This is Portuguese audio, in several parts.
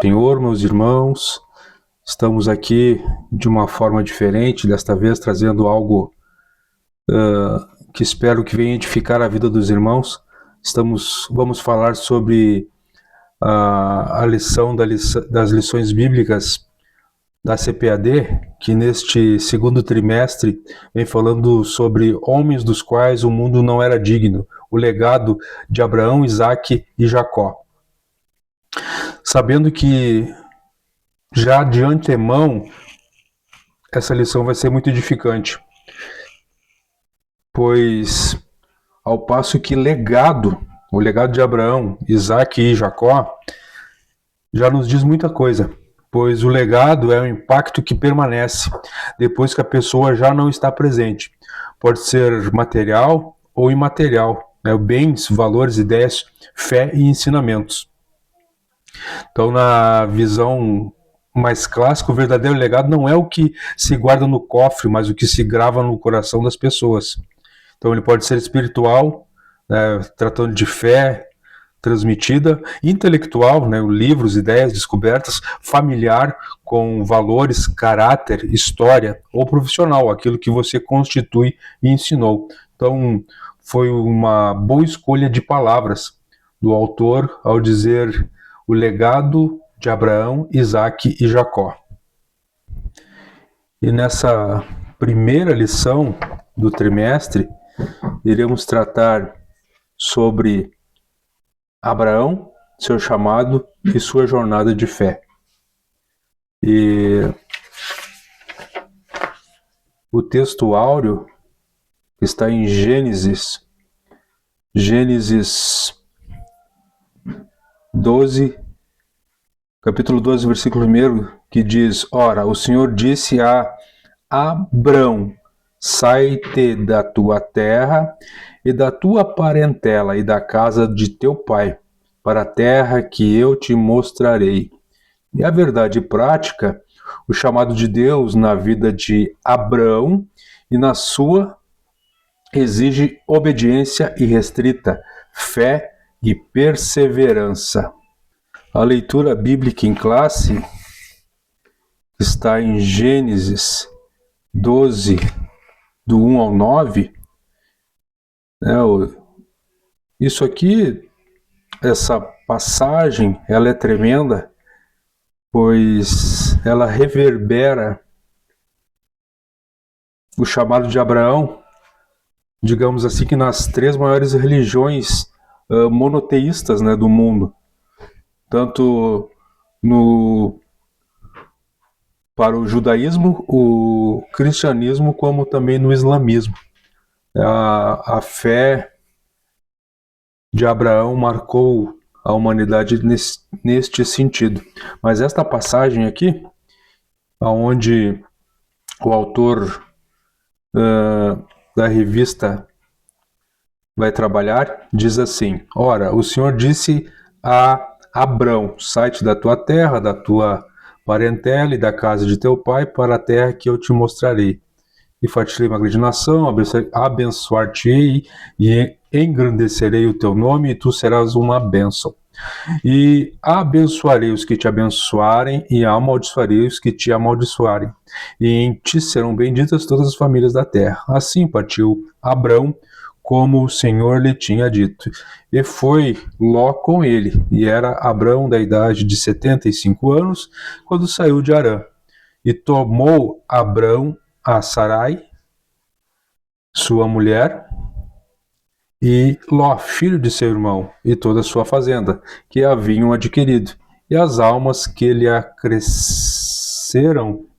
Senhor, meus irmãos. Estamos aqui de uma forma diferente, desta vez trazendo algo que espero que venha edificar a vida dos irmãos. Vamos falar sobre a lição das lições bíblicas da CPAD, que neste segundo trimestre vem falando sobre homens dos quais o mundo não era digno, o legado de Abraão, Isaque e Jacó. Sabendo que já de antemão essa lição vai ser muito edificante, pois ao passo que o legado de Abraão, Isaque e Jacó já nos diz muita coisa, pois o legado é um impacto que permanece depois que a pessoa já não está presente. Pode ser material ou imaterial, bens, valores, ideias, fé e ensinamentos. Então, na visão mais clássica, o verdadeiro legado não é o que se guarda no cofre, mas o que se grava no coração das pessoas. Então, ele pode ser espiritual, tratando de fé transmitida, intelectual, livros, ideias, descobertas, familiar, com valores, caráter, história, ou profissional, aquilo que você constitui e ensinou. Então, foi uma boa escolha de palavras do autor ao dizer o legado de Abraão, Isaque e Jacó. E nessa primeira lição do trimestre, iremos tratar sobre Abraão, seu chamado e sua jornada de fé. E o texto áureo está em Gênesis 12, capítulo 12, versículo 1, que diz: Ora, o Senhor disse a Abrão: sai-te da tua terra e da tua parentela e da casa de teu pai, para a terra que eu te mostrarei. E a verdade prática, o chamado de Deus na vida de Abrão e na sua, exige obediência irrestrita, fé e perseverança. A leitura bíblica em classe está em Gênesis 12, do 1 ao 9. Isso aqui, essa passagem, ela é tremenda, pois ela reverbera o chamado de Abraão, digamos assim, que nas três maiores religiões monoteístas do mundo, tanto para o judaísmo, o cristianismo, como também no islamismo. A fé de Abraão marcou a humanidade neste sentido. Mas esta passagem aqui, onde o autor da revista vai trabalhar, diz assim: Ora, o Senhor disse a Abrão: sai-te da tua terra, da tua parentela e da casa de teu pai, para a terra que eu te mostrarei. E fartirei uma grande nação, abençoar-te-ei e engrandecerei o teu nome, e tu serás uma bênção. E abençoarei os que te abençoarem, e amaldiçoarei os que te amaldiçoarem. E em ti serão benditas todas as famílias da terra. Assim partiu Abrão, como o Senhor lhe tinha dito. E foi Ló com ele, e era Abrão da idade de 75 anos, quando saiu de Harã. E tomou Abrão a Sarai, sua mulher, e Ló, filho de seu irmão, e toda a sua fazenda, que haviam adquirido, e as almas que lhe acresceram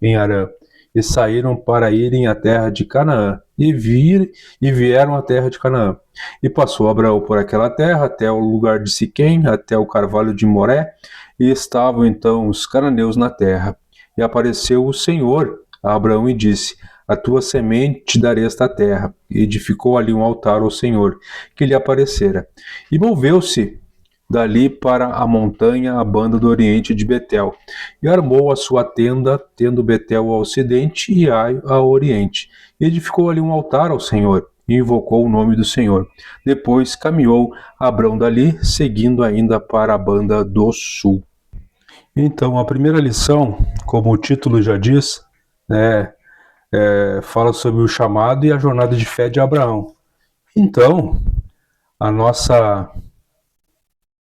em Harã, e saíram para irem à terra de Canaã, e vieram à terra de Canaã. E passou Abraão por aquela terra, até o lugar de Siquém, até o carvalho de Moré, e estavam então os cananeus na terra. E apareceu o Senhor a Abraão e disse: a tua semente darei esta terra. E edificou ali um altar ao Senhor, que lhe aparecera. E moveu-se dali para a montanha, a banda do oriente de Betel, e armou a sua tenda, tendo Betel ao ocidente e Ai ao oriente. E edificou ali um altar ao Senhor, e invocou o nome do Senhor. Depois caminhou Abrão dali, seguindo ainda para a banda do sul. Então, a primeira lição, como o título já diz, né, fala sobre o chamado e a jornada de fé de Abraão. Então, a nossa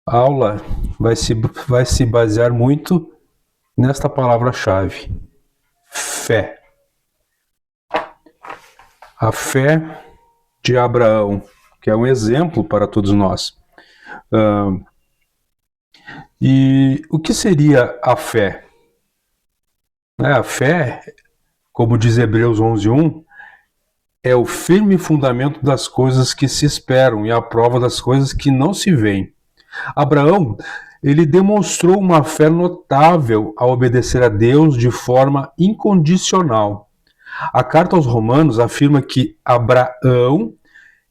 aula vai se basear muito nesta palavra-chave: fé. A fé de Abraão, que é um exemplo para todos nós. E o que seria a fé? A fé, como diz Hebreus 11:1, é o firme fundamento das coisas que se esperam e a prova das coisas que não se veem. Abraão, ele demonstrou uma fé notável ao obedecer a Deus de forma incondicional. A carta aos Romanos afirma que Abraão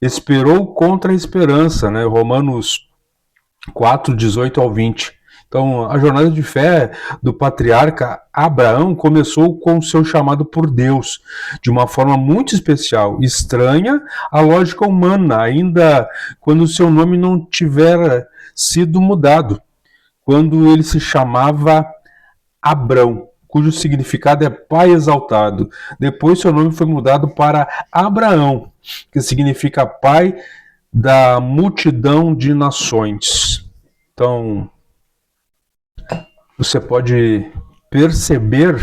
esperou contra a esperança, né? Romanos 4:18-20. Então, a jornada de fé do patriarca Abraão começou com o seu chamado por Deus, de uma forma muito especial, estranha à lógica humana, ainda quando o seu nome não tivera sido mudado, quando ele se chamava Abrão, cujo significado é pai exaltado. Depois seu nome foi mudado para Abraão, que significa pai da multidão de nações. Então, você pode perceber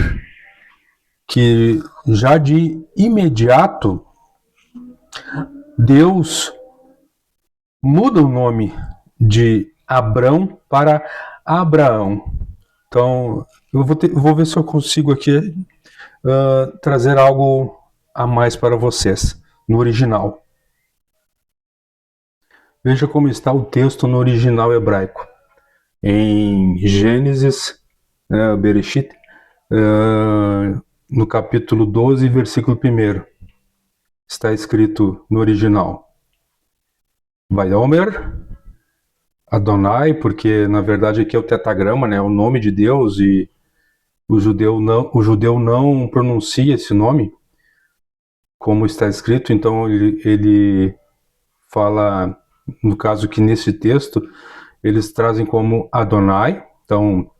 que já de imediato Deus muda o nome de Abrão para Abraão. Então, eu vou ver se eu consigo aqui trazer algo a mais para vocês no original. Veja como está o texto no original hebraico. Em Gênesis, Bereshit, no capítulo 12, versículo 1, está escrito no original: Vaiomer Adonai, porque na verdade aqui é o tetagrama, né, o nome de Deus, e o judeu não pronuncia esse nome como está escrito, então ele fala, no caso que nesse texto, eles trazem como Adonai. Então,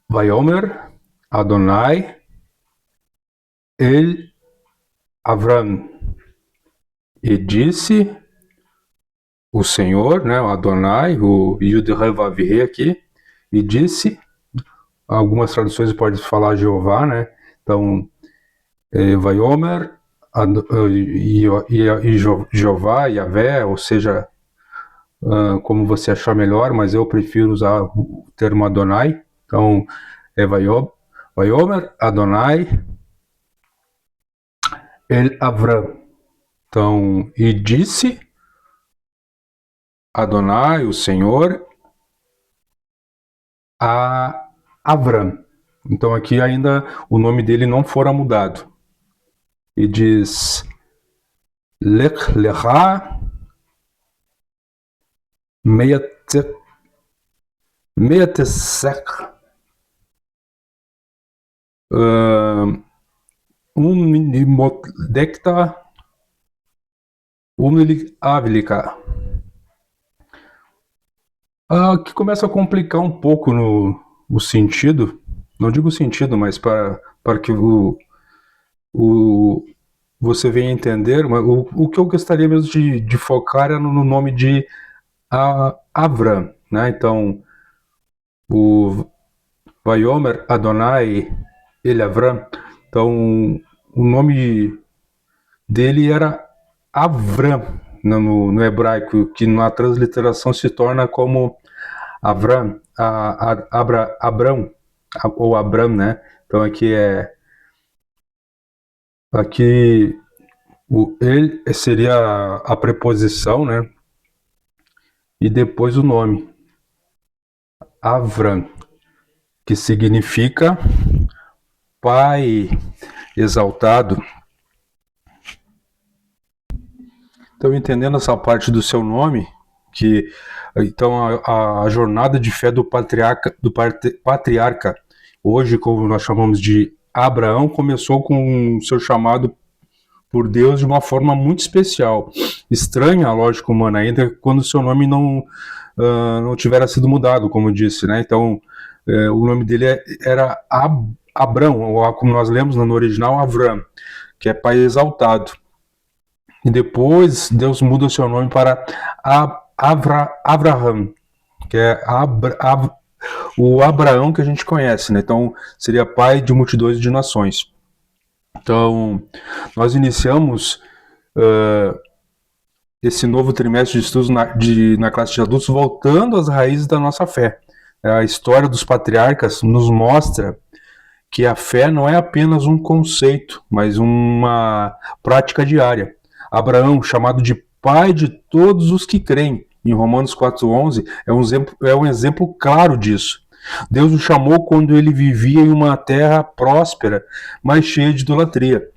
Vaiomer Adonai El Avram, e disse o Senhor, né, o Adonai, o Yud-Heh-Vav-Heh aqui, e disse, algumas traduções podem falar Jeová, né, então, Vaiomer, e Jeová, Yahvé, ou seja, como você achar melhor, mas eu prefiro usar o termo Adonai. Então, é Vaiomer Adonai El Avram. Então, e disse Adonai, o Senhor, a Avram. Então, aqui ainda o nome dele não fora mudado. E diz Lech Lecha Meatesek Unimodekta Avlika. Que começa a complicar um pouco o sentido, não digo o sentido, mas para que você venha entender, mas o que eu gostaria mesmo de focar é no nome de Avram, né? Então, o Vaiomer Adonai El Avram, então o nome dele era Avram no hebraico, que na transliteração se torna como Avram, Abrão, ou Abram, né? Então aqui o ele seria a preposição, né? E depois o nome, Avram, que significa pai exaltado. Então, entendendo essa parte do seu nome, que então a jornada de fé do patriarca, hoje como nós chamamos de Abraão, começou com o seu chamado por Deus de uma forma muito especial. estranha à lógica humana, ainda quando o seu nome não tivera sido mudado, como eu disse, né? Então, o nome dele era Abrão, ou como nós lemos no original, Avram, que é pai exaltado. E depois Deus muda o seu nome para Abraham, que é o Abraão que a gente conhece, né? Então, seria pai de multidões de nações. Então, nós iniciamos esse novo trimestre de estudos na classe de adultos voltando às raízes da nossa fé. A história dos patriarcas nos mostra que a fé não é apenas um conceito, mas uma prática diária. Abraão, chamado de pai de todos os que creem, em Romanos 4,11, é um exemplo claro disso. Deus o chamou quando ele vivia em uma terra próspera, mas cheia de idolatria.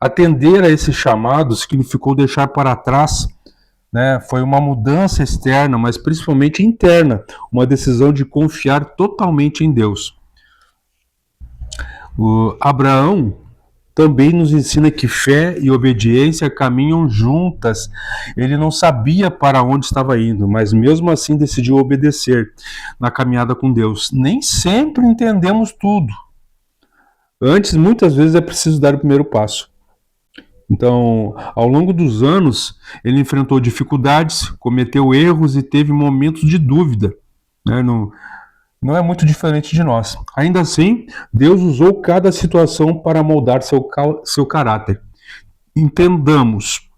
Atender a esse chamado significou deixar para trás, né, foi uma mudança externa, mas principalmente interna, uma decisão de confiar totalmente em Deus. O Abraão também nos ensina que fé e obediência caminham juntas. Ele não sabia para onde estava indo, mas mesmo assim decidiu obedecer na caminhada com Deus. Nem sempre entendemos tudo. Antes, muitas vezes, é preciso dar o primeiro passo. Então, ao longo dos anos, ele enfrentou dificuldades, cometeu erros e teve momentos de dúvida, né? Não é muito diferente de nós. Ainda assim, Deus usou cada situação para moldar seu caráter. Entendamos,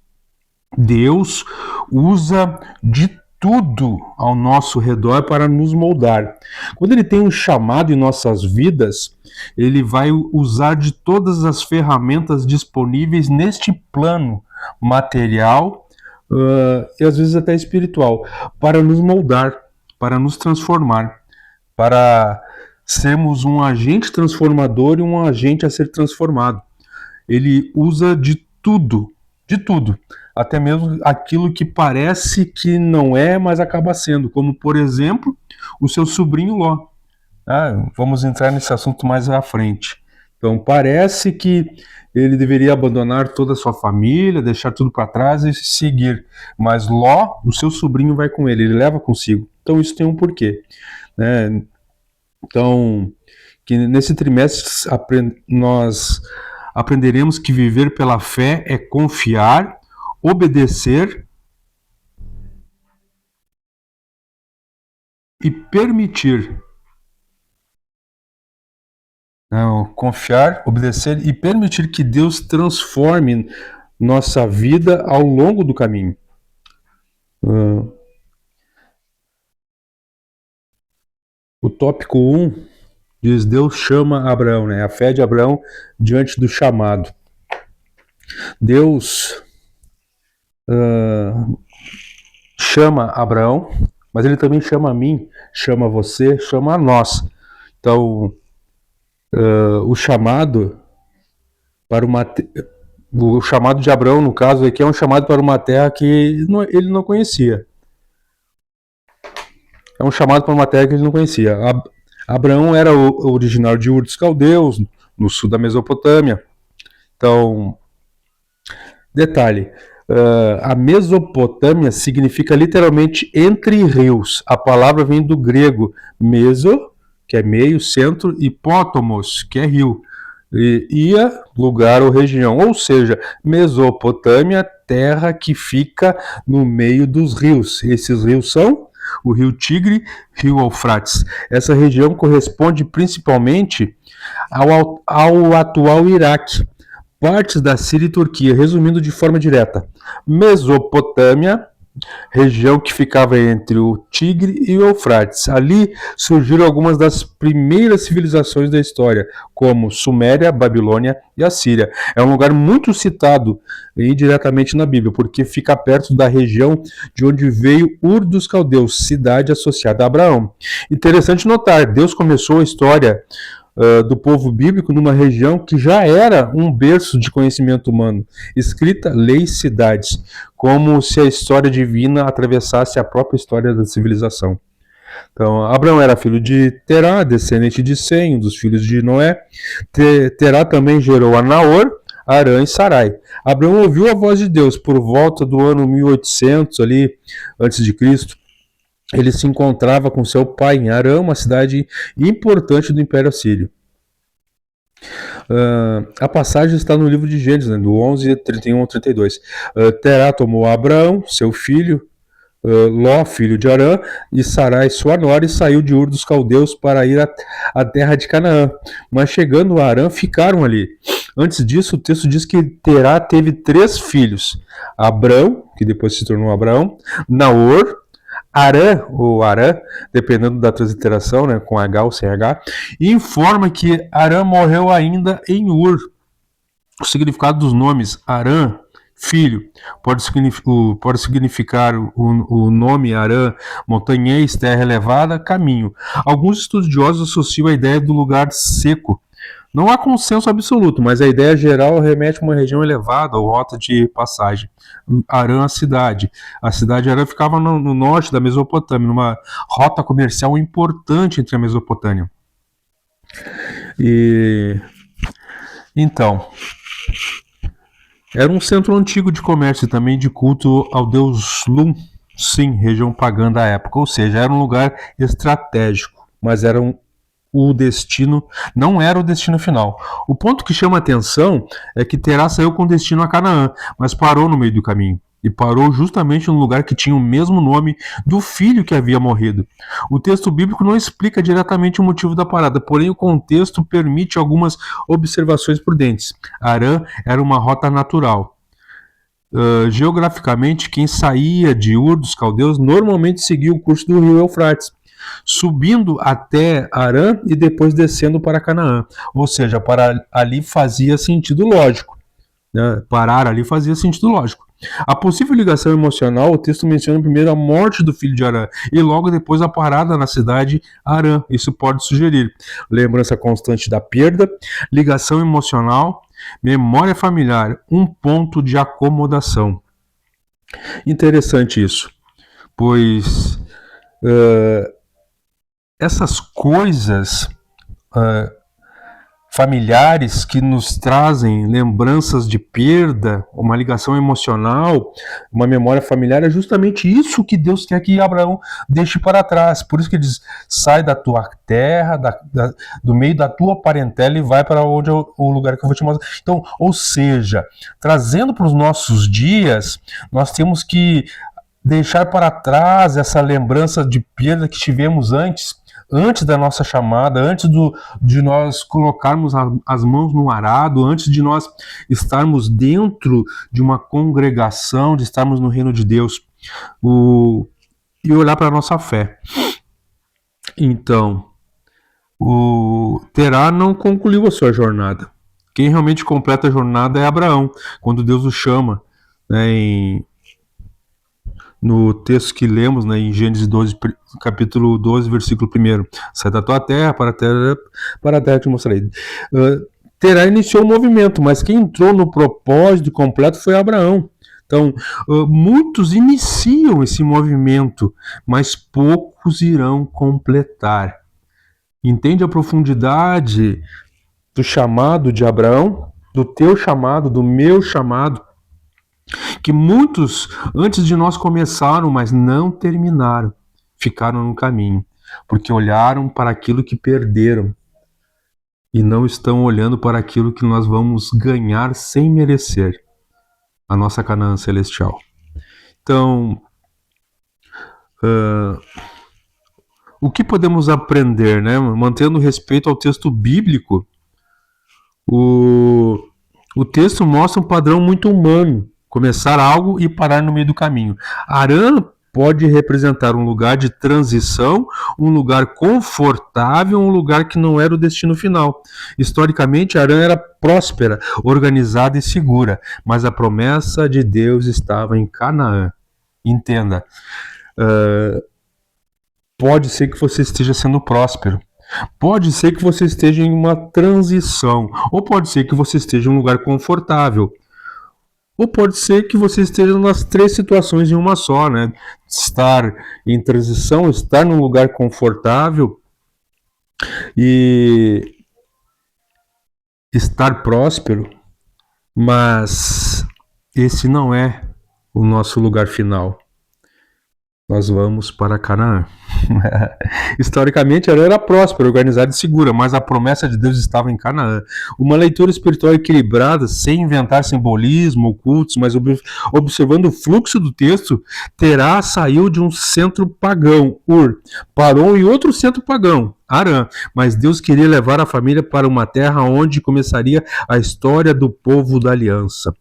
Deus usa de tudo ao nosso redor para nos moldar. Quando Ele tem um chamado em nossas vidas, Ele vai usar de todas as ferramentas disponíveis neste plano material e às vezes até espiritual, para nos moldar, para nos transformar, para sermos um agente transformador e um agente a ser transformado. Ele usa de tudo, até mesmo aquilo que parece que não é, mas acaba sendo, como por exemplo, o seu sobrinho Ló. Vamos entrar nesse assunto mais à frente. Então parece que ele deveria abandonar toda a sua família, deixar tudo para trás e seguir, mas Ló, o seu sobrinho, vai com ele leva consigo. Então isso tem um porquê, né? Então, que nesse trimestre nós aprenderemos que viver pela fé é confiar, obedecer e permitir. Não, confiar, obedecer e permitir que Deus transforme nossa vida ao longo do caminho. O tópico 1 diz: Deus chama Abraão, né? A fé de Abraão diante do chamado. Deus chama Abraão, mas ele também chama a mim, chama você, chama a nós. Então, o chamado para o chamado de Abraão, no caso aqui, é um chamado para uma terra que ele não conhecia. É um chamado para uma terra que ele não conhecia. Abraão era o originário de Ur dos Caldeus, no sul da Mesopotâmia. Então, detalhe, a Mesopotâmia significa literalmente entre rios. A palavra vem do grego meso, que é meio, centro, e pótomos, que é rio. Ia, lugar ou região, ou seja, Mesopotâmia, terra que fica no meio dos rios. Esses rios são o rio Tigre, rio Eufrates. Essa região corresponde principalmente ao atual Iraque, partes da Síria e Turquia. Resumindo de forma direta, Mesopotâmia, região que ficava entre o Tigre e o Eufrates. Ali surgiram algumas das primeiras civilizações da história, como Suméria, Babilônia e Assíria. É um lugar muito citado indiretamente na Bíblia, porque fica perto da região de onde veio Ur dos Caldeus, cidade associada a Abraão. Interessante notar, Deus começou a história do povo bíblico numa região que já era um berço de conhecimento humano, escrita leis, cidades, como se a história divina atravessasse a própria história da civilização. Então, Abraão era filho de Terá, descendente de Sem, um dos filhos de Noé. Terá também gerou a Naor. Arã e Sarai. Abraão ouviu a voz de Deus por volta do ano 1800 ali, antes de Cristo. Ele se encontrava com seu pai em Arã, uma cidade importante do Império Assírio. A passagem está no livro de Gênesis, né, do 11, 31 ao 32. Terá tomou Abraão, seu filho, Ló, filho de Arã, e Sarai, sua nora, e saiu de Ur dos Caldeus para ir à terra de Canaã. Mas chegando a Arã, ficaram ali. Antes disso, o texto diz que Terá teve 3 filhos. Abrão, que depois se tornou Abraão, Naor, Arã, ou Arã, dependendo da transliteração, né, com H ou sem H, e informa que Arã morreu ainda em Ur. O significado dos nomes Arã, filho, pode significar o nome Arã, montanhês, terra elevada, caminho. Alguns estudiosos associam a ideia do lugar seco. Não há consenso absoluto, mas a ideia geral remete a uma região elevada ou rota de passagem. Arã, a cidade. A cidade de Arã ficava no norte da Mesopotâmia, numa rota comercial importante entre a Mesopotâmia. Então, era um centro antigo de comércio e também de culto ao deus Lum, sim, região pagã da época. Ou seja, era um lugar estratégico, mas o destino não era o destino final. O ponto que chama a atenção é que Terá saiu com destino a Canaã, mas parou no meio do caminho. E parou justamente no lugar que tinha o mesmo nome do filho que havia morrido. O texto bíblico não explica diretamente o motivo da parada, porém o contexto permite algumas observações prudentes. Arã era uma rota natural. Geograficamente, quem saía de Ur dos Caldeus normalmente seguia o curso do rio Eufrates, subindo até Arã e depois descendo para Canaã. Ou seja, para ali fazia sentido lógico. Né? Parar ali fazia sentido lógico. A possível ligação emocional, o texto menciona primeiro a morte do filho de Arã e logo depois a parada na cidade Arã. Isso pode sugerir lembrança constante da perda, ligação emocional, memória familiar, um ponto de acomodação. Interessante isso, pois essas coisas familiares que nos trazem lembranças de perda, uma ligação emocional, uma memória familiar, é justamente isso que Deus quer que Abraão deixe para trás. Por isso que ele diz, sai da tua terra, do meio da tua parentela e vai para onde o lugar que eu vou te mostrar. Então, ou seja, trazendo para os nossos dias, nós temos que deixar para trás essa lembrança de perda que tivemos antes da nossa chamada, antes de nós colocarmos as mãos no arado, antes de nós estarmos dentro de uma congregação, de estarmos no reino de Deus, e olhar para a nossa fé. Então, o Terá não concluiu a sua jornada. Quem realmente completa a jornada é Abraão, quando Deus o chama, né, no texto que lemos, né, em Gênesis 12, capítulo 12, versículo 1. Sai da tua terra para a terra que te mostrarei. Terá iniciou o movimento, mas quem entrou no propósito completo foi Abraão. Então, muitos iniciam esse movimento, mas poucos irão completar. Entende a profundidade do chamado de Abraão, do teu chamado, do meu chamado? Que muitos, antes de nós começaram, mas não terminaram, ficaram no caminho, porque olharam para aquilo que perderam e não estão olhando para aquilo que nós vamos ganhar sem merecer, a nossa Canaã celestial. Então, o que podemos aprender, né? Mantendo respeito ao texto bíblico, o texto mostra um padrão muito humano, começar algo e parar no meio do caminho. Arã pode representar um lugar de transição, um lugar confortável, um lugar que não era o destino final. Historicamente, Arã era próspera, organizada e segura, mas a promessa de Deus estava em Canaã. Entenda, pode ser que você esteja sendo próspero, pode ser que você esteja em uma transição, ou pode ser que você esteja em um lugar confortável, ou pode ser que você esteja nas 3 situações em uma só, né? Estar em transição, estar num lugar confortável e estar próspero, Mas esse não é o nosso lugar final. Nós vamos para Canaã. Historicamente, Arã era próspera, organizada e segura, mas a promessa de Deus estava em Canaã. Uma leitura espiritual equilibrada, sem inventar simbolismo, ocultos, mas observando o fluxo do texto, Terá saiu de um centro pagão, Ur, parou em outro centro pagão, Arã, mas Deus queria levar a família para uma terra onde começaria a história do povo da aliança.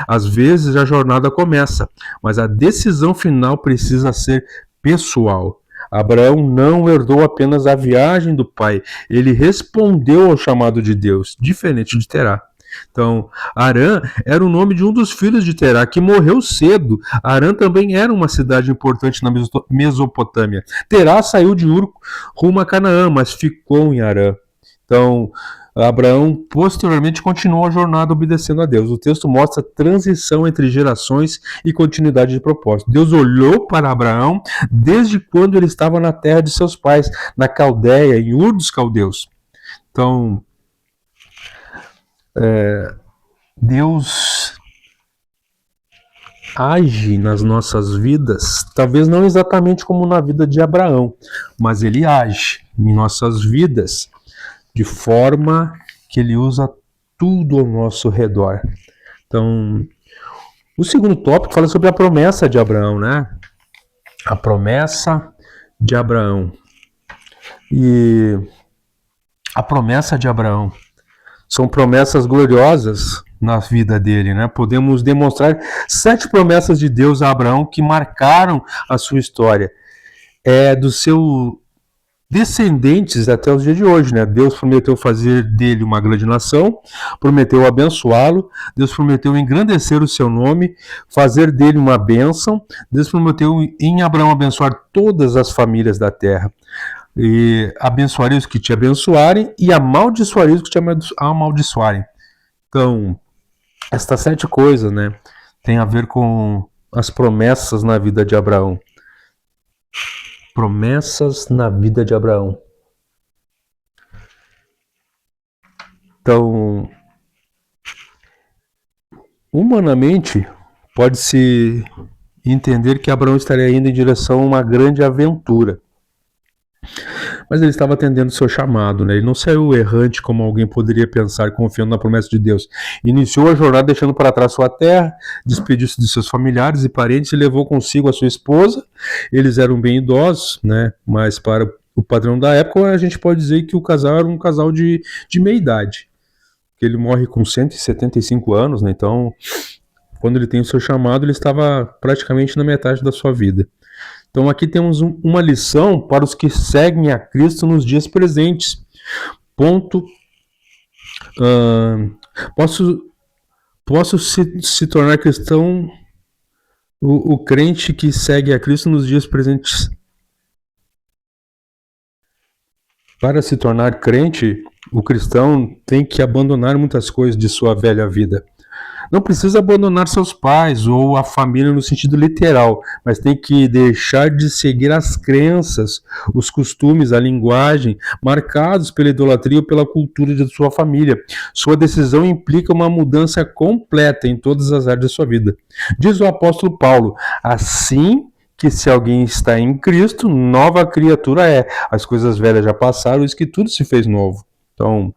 Às vezes a jornada começa, mas a decisão final precisa ser pessoal. Abraão não herdou apenas a viagem do pai, ele respondeu ao chamado de Deus, diferente de Terá. Então, Harã era o nome de um dos filhos de Terá, que morreu cedo. Harã também era uma cidade importante na Mesopotâmia. Terá saiu de Ur rumo a Canaã, mas ficou em Harã. Então, Abraão posteriormente continuou a jornada obedecendo a Deus. O texto mostra a transição entre gerações e continuidade de propósito. Deus olhou para Abraão desde quando ele estava na terra de seus pais, na Caldeia, em Ur dos Caldeus. Então, Deus age nas nossas vidas, talvez não exatamente como na vida de Abraão, mas ele age em nossas vidas de forma que ele usa tudo ao nosso redor. Então, o segundo tópico fala sobre a promessa de Abraão, né? A promessa de Abraão. E a promessa de Abraão são promessas gloriosas na vida dele, né? Podemos demonstrar 7 promessas de Deus a Abraão que marcaram a sua história. Do seu descendentes até os dias de hoje, né? Deus prometeu fazer dele uma grande nação, prometeu abençoá-lo, Deus prometeu engrandecer o seu nome, fazer dele uma bênção, Deus prometeu em Abraão abençoar todas as famílias da terra, e abençoaria os que te abençoarem e amaldiçoaria os que te amaldiçoarem. Então, estas 7 coisas, né, tem a ver com as promessas na vida de Abraão. Promessas na vida de Abraão. Então, humanamente, pode-se entender que Abraão estaria indo em direção a uma grande aventura. Mas ele estava atendendo o seu chamado, né? Ele não saiu errante como alguém poderia pensar, confiando na promessa de Deus. Iniciou a jornada deixando para trás sua terra, despediu-se de seus familiares e parentes e levou consigo a sua esposa. Eles eram bem idosos, né? Mas para o padrão da época, a gente pode dizer que o casal era um casal de meia idade. Ele morre com 175 anos, né? Então, quando ele tem o seu chamado, ele estava praticamente na metade da sua vida. Então aqui temos uma lição para os que seguem a Cristo nos dias presentes. Ponto. Posso se tornar cristão, o crente que segue a Cristo nos dias presentes. Para se tornar crente, o cristão tem que abandonar muitas coisas de sua velha vida. Não precisa abandonar seus pais ou a família no sentido literal, mas tem que deixar de seguir as crenças, os costumes, a linguagem, marcados pela idolatria ou pela cultura de sua família. Sua decisão implica uma mudança completa em todas as áreas da sua vida. Diz o apóstolo Paulo: assim que se alguém está em Cristo, nova criatura é. As coisas velhas já passaram, eis que tudo se fez novo. Então,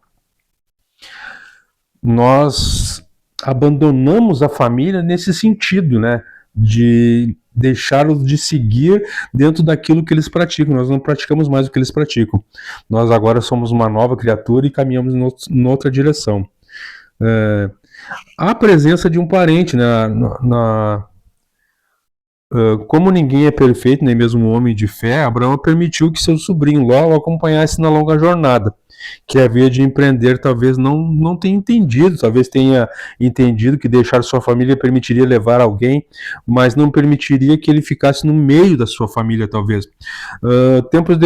nós abandonamos a família nesse sentido, né? De deixá-los de seguir dentro daquilo que eles praticam. Nós não praticamos mais o que eles praticam. Nós agora somos uma nova criatura e caminhamos em outra direção. A presença de um parente, né? Como ninguém é perfeito, nem mesmo um homem de fé, Abraão permitiu que seu sobrinho Ló o acompanhasse na longa jornada que havia de empreender. Talvez não tenha entendido, talvez tenha entendido que deixar sua família permitiria levar alguém, mas não permitiria que ele ficasse no meio da sua família, talvez. Tempos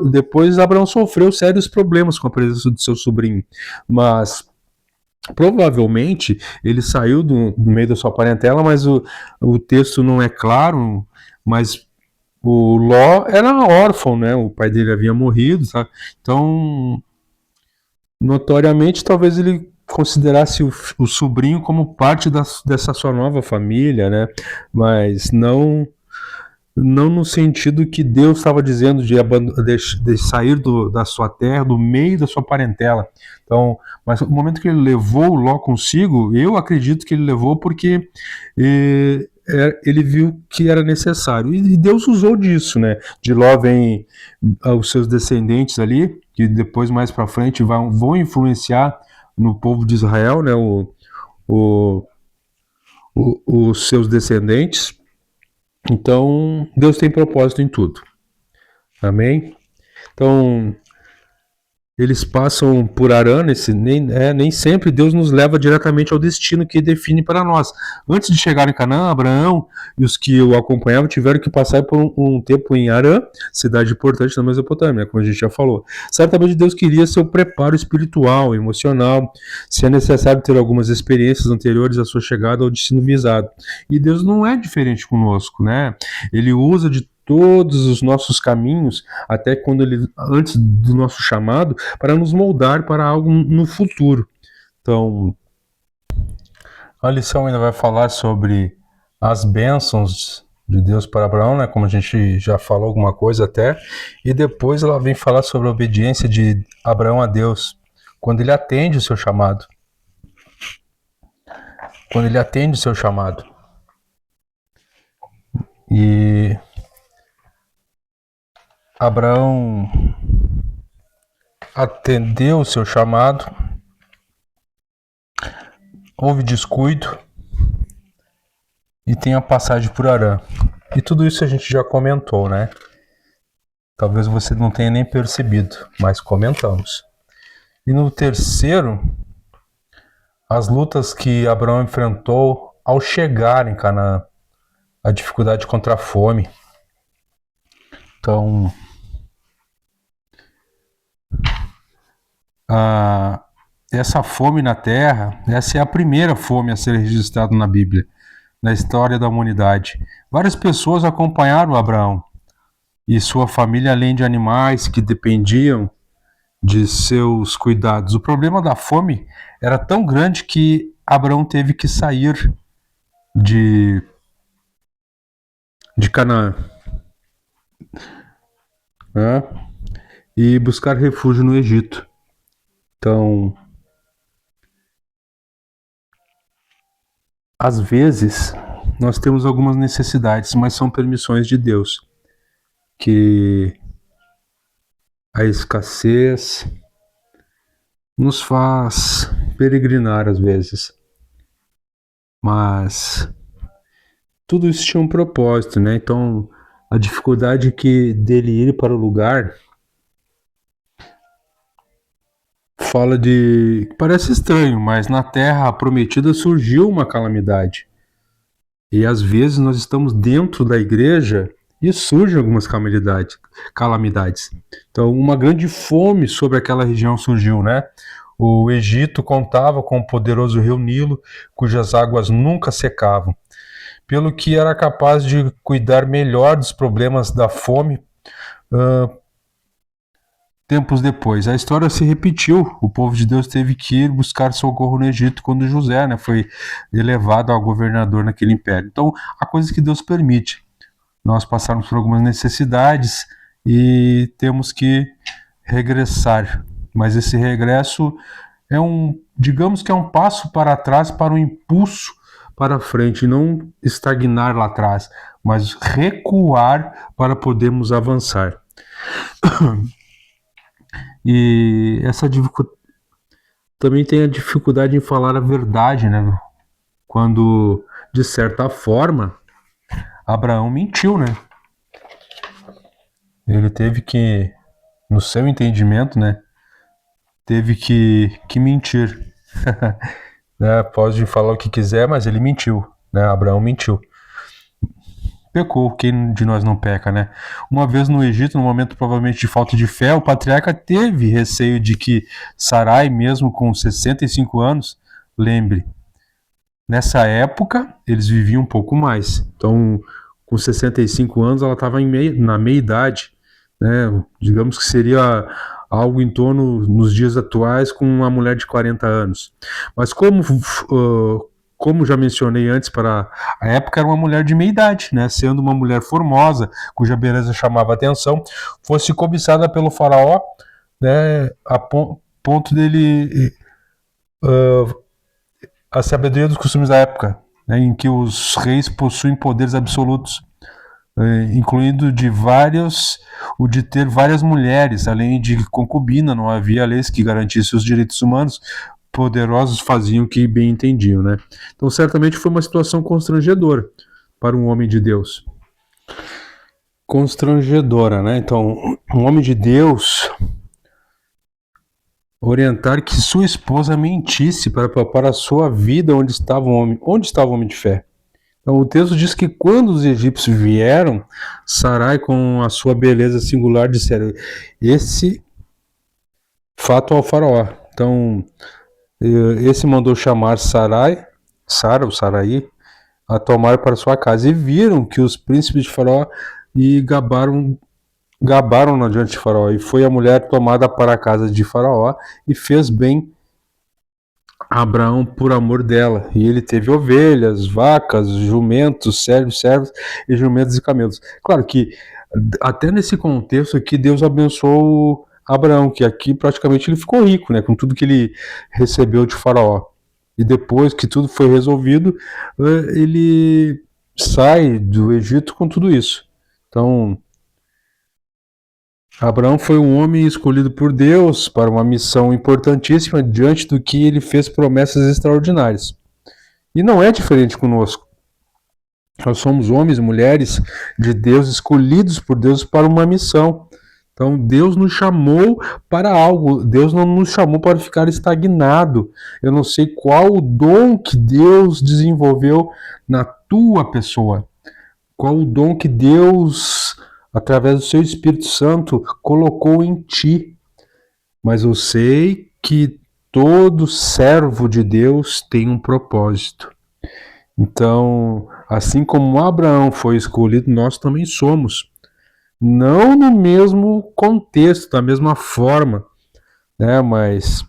depois, Abraão sofreu sérios problemas com a presença do seu sobrinho, mas provavelmente ele saiu do meio da sua parentela, mas o texto não é claro, mas o Ló era órfão, né? O pai dele havia morrido, sabe? Então, notoriamente, talvez ele considerasse o sobrinho como parte dessa sua nova família, né? Mas não no sentido que Deus estava dizendo de sair da sua terra, do meio da sua parentela. Então, mas no momento que ele levou Ló consigo, eu acredito que ele levou porque ele viu que era necessário. E Deus usou disso, né? De Ló vem os seus descendentes ali, que depois, mais para frente, vão influenciar no povo de Israel, né? Os seus descendentes. Então, Deus tem propósito em tudo. Amém? Então, eles passam por Harã, nem sempre Deus nos leva diretamente ao destino que define para nós. Antes de chegar em Canaã, Abraão e os que o acompanhavam tiveram que passar por um tempo em Harã, cidade importante na Mesopotâmia, como a gente já falou. Certamente Deus queria seu preparo espiritual, emocional, se é necessário ter algumas experiências anteriores à sua chegada ao destino visado. E Deus não é diferente conosco, né? Ele usa de todos os nossos caminhos, até antes do nosso chamado, para nos moldar para algo no futuro. Então, a lição ainda vai falar sobre as bênçãos de Deus para Abraão, né? Como a gente já falou alguma coisa até, e depois ela vem falar sobre a obediência de Abraão a Deus, quando ele atende o seu chamado. Quando ele atende o seu chamado. E Abraão atendeu o seu chamado, houve descuido e tem a passagem por Harã. E tudo isso a gente já comentou, né? Talvez você não tenha nem percebido, mas comentamos. E no terceiro, as lutas que Abraão enfrentou ao chegar em Canaã, a dificuldade contra a fome. Então, essa fome na terra, essa é a primeira fome a ser registrada na Bíblia, na história da humanidade. Várias pessoas acompanharam Abraão e sua família, além de animais que dependiam de seus cuidados. O problema da fome era tão grande que Abraão teve que sair de Canaã, né? E buscar refúgio no Egito. Então, às vezes, nós temos algumas necessidades, mas são permissões de Deus, que a escassez nos faz peregrinar às vezes. Mas tudo isso tinha um propósito, né? Então, a dificuldade dele ir para o lugar fala parece estranho, mas na terra prometida surgiu uma calamidade. E às vezes nós estamos dentro da igreja e surgem algumas calamidades. Então, uma grande fome sobre aquela região surgiu, né? O Egito contava com o poderoso rio Nilo, cujas águas nunca secavam, pelo que era capaz de cuidar melhor dos problemas da fome tempos depois. A história se repetiu. O povo de Deus teve que ir buscar socorro no Egito quando José, né, foi elevado ao governador naquele império. Então, há coisas que Deus permite. Nós passarmos por algumas necessidades e temos que regressar. Mas esse regresso digamos que é um passo para trás para um impulso para frente, não estagnar lá atrás, mas recuar para podermos avançar. E essa também tem a dificuldade em falar a verdade, né? Quando, de certa forma, Abraão mentiu, né? Ele teve que, no seu entendimento, né? Teve que mentir. Né? Pode falar o que quiser, mas ele mentiu, né? Abraão mentiu. Pecou, quem de nós não peca, né? Uma vez no Egito, no momento provavelmente de falta de fé, o patriarca teve receio de que Sarai, mesmo com 65 anos, lembre, nessa época eles viviam um pouco mais. Então, com 65 anos, ela estava na meia-idade, né? Digamos que seria algo em torno, nos dias atuais, com uma mulher de 40 anos. Mas como já mencionei antes, para a época era uma mulher de meia idade, né? Sendo uma mulher formosa, cuja beleza chamava atenção, fosse cobiçada pelo faraó, né? A ponto dele a sabedoria dos costumes da época, né, em que os reis possuem poderes absolutos, incluindo o de ter várias mulheres, além de concubina, não havia leis que garantissem os direitos humanos, poderosos faziam o que bem entendiam, né? Então, certamente foi uma situação constrangedora para um homem de Deus. Constrangedora, né? Então, um homem de Deus orientar que sua esposa mentisse para poupar a sua vida onde estava o homem de fé. Então, o texto diz que quando os egípcios vieram, Sarai, com a sua beleza singular, disseram esse fato ao faraó. Então, esse mandou chamar Sara, ou Sarai, a tomar para sua casa. E viram que os príncipes de faraó e gabaram diante de faraó. E foi a mulher tomada para a casa de faraó e fez bem a Abraão por amor dela. E ele teve ovelhas, vacas, jumentos, servos e jumentos e camelos. Claro que até nesse contexto aqui Deus abençoou Abraão, que aqui praticamente ele ficou rico, né, com tudo que ele recebeu de faraó. E depois que tudo foi resolvido, ele sai do Egito com tudo isso. Então, Abraão foi um homem escolhido por Deus para uma missão importantíssima, diante do que ele fez promessas extraordinárias. E não é diferente conosco. Nós somos homens e mulheres de Deus, escolhidos por Deus para uma missão. Então, Deus nos chamou para algo. Deus não nos chamou para ficar estagnado. Eu não sei qual o dom que Deus desenvolveu na tua pessoa. Qual o dom que Deus, através do seu Espírito Santo, colocou em ti. Mas eu sei que todo servo de Deus tem um propósito. Então, assim como Abraão foi escolhido, nós também somos. Não no mesmo contexto, da mesma forma, né? Mas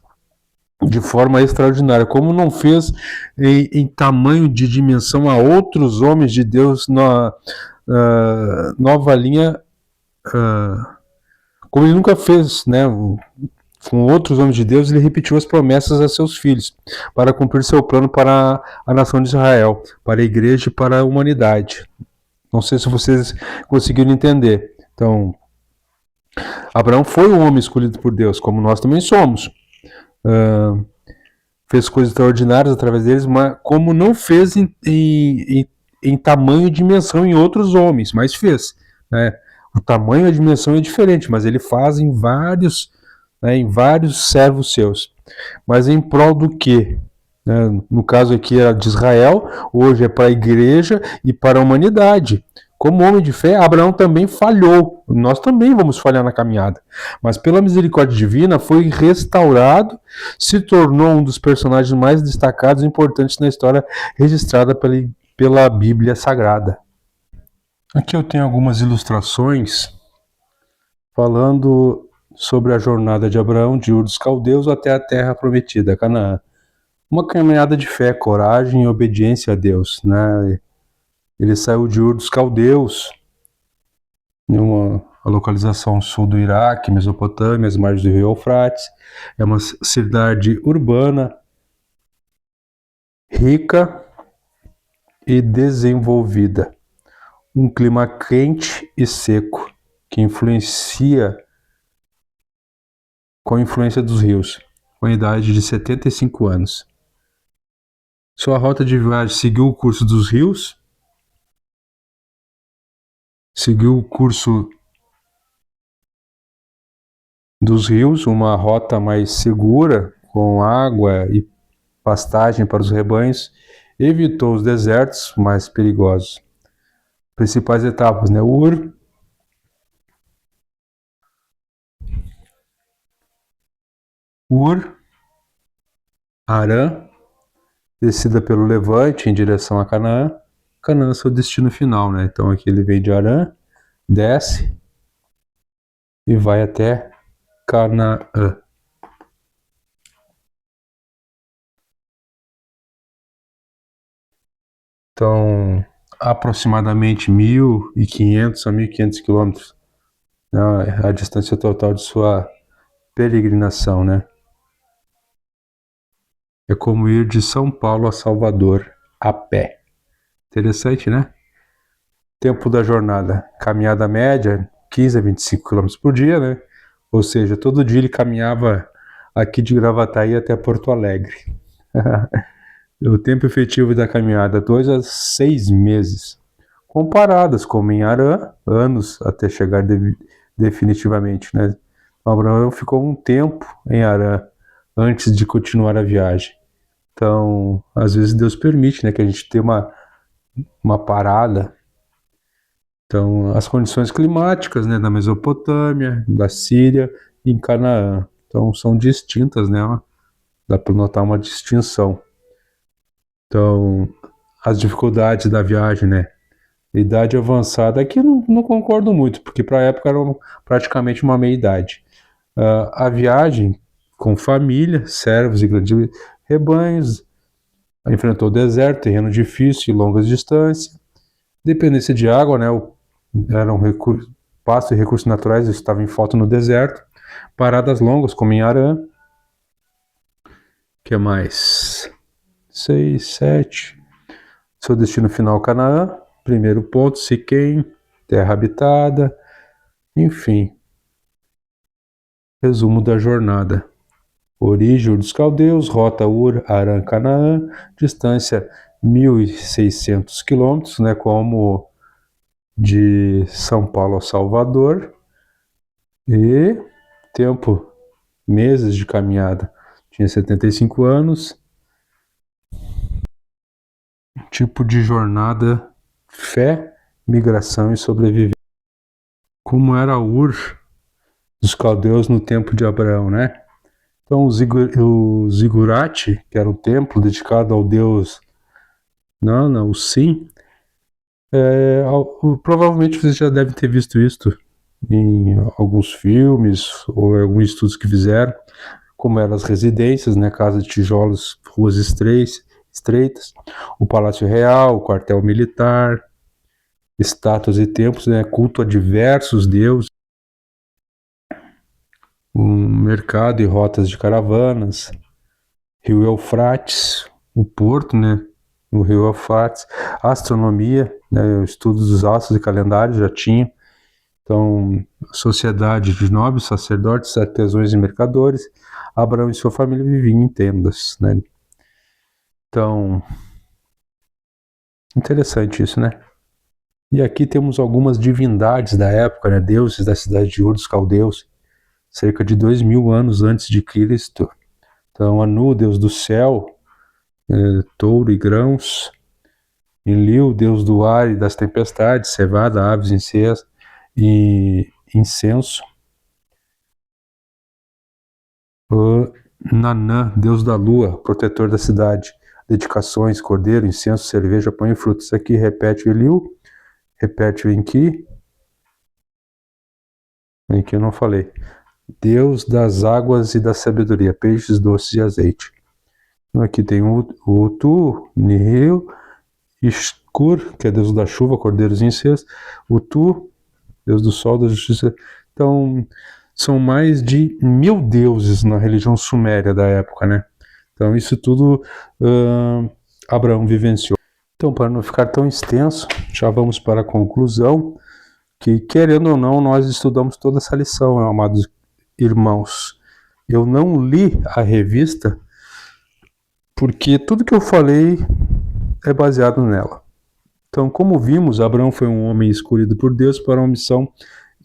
de forma extraordinária. Como não fez em tamanho de dimensão a outros homens de Deus na nova linha, como ele nunca fez, né? Com outros homens de Deus, ele repetiu as promessas a seus filhos, para cumprir seu plano para a nação de Israel, para a igreja e para a humanidade. Não sei se vocês conseguiram entender. Então, Abraão foi um homem escolhido por Deus, como nós também somos. Fez coisas extraordinárias através deles, mas como não fez em tamanho e dimensão em outros homens, mas fez. Né? O tamanho e a dimensão é diferente, mas ele faz em vários servos seus. Mas em prol do quê? No caso aqui era de Israel, hoje é para a igreja e para a humanidade. Como homem de fé, Abraão também falhou. Nós também vamos falhar na caminhada. Mas pela misericórdia divina foi restaurado, se tornou um dos personagens mais destacados e importantes na história registrada pela Bíblia Sagrada. Aqui eu tenho algumas ilustrações falando sobre a jornada de Abraão de Ur dos Caldeus até a terra prometida, Canaã. Uma caminhada de fé, coragem e obediência a Deus, né? Ele saiu de Ur dos Caldeus, a localização sul do Iraque, Mesopotâmia, as margens do rio Eufrates. É uma cidade urbana, rica e desenvolvida. Um clima quente e seco, que influencia com a influência dos rios, com a idade de 75 anos. Sua rota de viagem seguiu o curso dos rios, seguiu o curso dos rios, uma rota mais segura, com água e pastagem para os rebanhos, evitou os desertos mais perigosos. Principais etapas, né? Ur, Harã, descida pelo Levante em direção a Canaã. Canaã é seu destino final, né? Então aqui ele vem de Harã, desce e vai até Canaã. Então, aproximadamente 1.500 a 1.500 quilômetros, né, a distância total de sua peregrinação, né? É como ir de São Paulo a Salvador a pé. Interessante, né? Tempo da jornada, caminhada média, 15 a 25 km por dia, né? Ou seja, todo dia ele caminhava aqui de Gravataí até Porto Alegre. O tempo efetivo da caminhada, 2 a 6 meses. Comparadas como em Harã, anos até chegar definitivamente, né? Abraão ficou um tempo em Harã antes de continuar a viagem. Então, às vezes Deus permite, né, que a gente tenha uma parada. Então, as condições climáticas, né, da Mesopotâmia, da Síria e em Canaã, então são distintas, né? Dá para notar uma distinção. Então, as dificuldades da viagem, né? Idade avançada, aqui não concordo muito, porque para a época era praticamente uma meia-idade. A viagem com família, servos e grandes rebanhos, enfrentou deserto, terreno difícil e longas distâncias, dependência de água, né? Eram pasto e recursos naturais estavam em falta no deserto, paradas longas como em Harã, que mais? 6, 7. Seu destino final, Canaã. Primeiro ponto, Siquém, terra habitada, enfim. Resumo da jornada. Origem dos caldeus, rota Ur, Harã, Canaã, distância 1.600 quilômetros, né, como de São Paulo a Salvador, e tempo, meses de caminhada. Tinha 75 anos. Tipo de jornada, fé, migração e sobrevivência. Como era Ur dos caldeus no tempo de Abraão, né? Então o zigurate, que era o templo dedicado ao deus Nana, o Sim, provavelmente vocês já devem ter visto isso em alguns filmes ou em alguns estudos que fizeram, como eram as residências, né? Casa de tijolos, ruas estreitas, o Palácio Real, o quartel militar, estátuas e templos, né? Culto a diversos deuses, um mercado e rotas de caravanas, Rio Eufrates, o porto, né? No Rio Eufrates, astronomia, né? O estudo dos astros e calendários já tinha. Então, sociedade de nobres, sacerdotes, artesãos e mercadores. Abraão e sua família viviam em tendas, né? Então, interessante isso, né? E aqui temos algumas divindades da época, né? Deuses da cidade de Ur dos Caldeus, cerca de 2.000 anos antes de Cristo. Então, Anu, deus do céu, touro e grãos. Enlil, deus do ar e das tempestades, cevada, aves, e incenso. Nanã, deus da lua, protetor da cidade. Dedicações, cordeiro, incenso, cerveja, pão e frutas. Isso aqui repete o Enlil, repete o Enki. Enki eu não falei. Deus das águas e da sabedoria, peixes, doces e azeite. Então aqui tem o Utu, Nihil, Ishkur, que é deus da chuva, cordeiros e incenso. Utu, deus do sol, da justiça. Então, são mais de 1.000 deuses na religião suméria da época, né? Então, isso tudo Abraão vivenciou. Então, para não ficar tão extenso, já vamos para a conclusão, que, querendo ou não, nós estudamos toda essa lição, amados irmãos. Eu não li a revista, porque tudo que eu falei é baseado nela. Então, como vimos, Abraão foi um homem escolhido por Deus para uma missão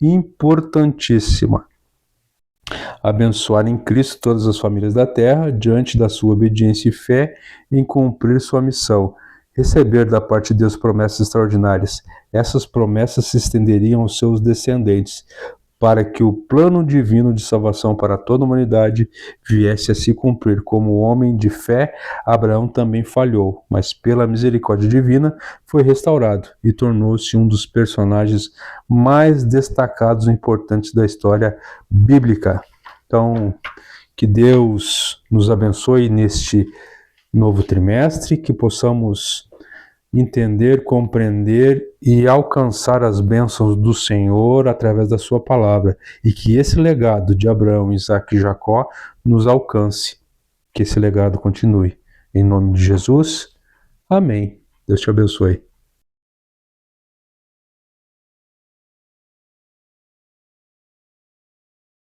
importantíssima: abençoar em Cristo todas as famílias da terra, diante da sua obediência e fé em cumprir sua missão, receber da parte de Deus promessas extraordinárias. Essas promessas se estenderiam aos seus descendentes, para que o plano divino de salvação para toda a humanidade viesse a se cumprir. Como homem de fé, Abraão também falhou, mas pela misericórdia divina foi restaurado e tornou-se um dos personagens mais destacados e importantes da história bíblica. Então, que Deus nos abençoe neste novo trimestre, que possamos entender, compreender e alcançar as bênçãos do Senhor através da sua palavra, e que esse legado de Abraão, Isaque e Jacó nos alcance, que esse legado continue. Em nome de Jesus, amém. Deus te abençoe.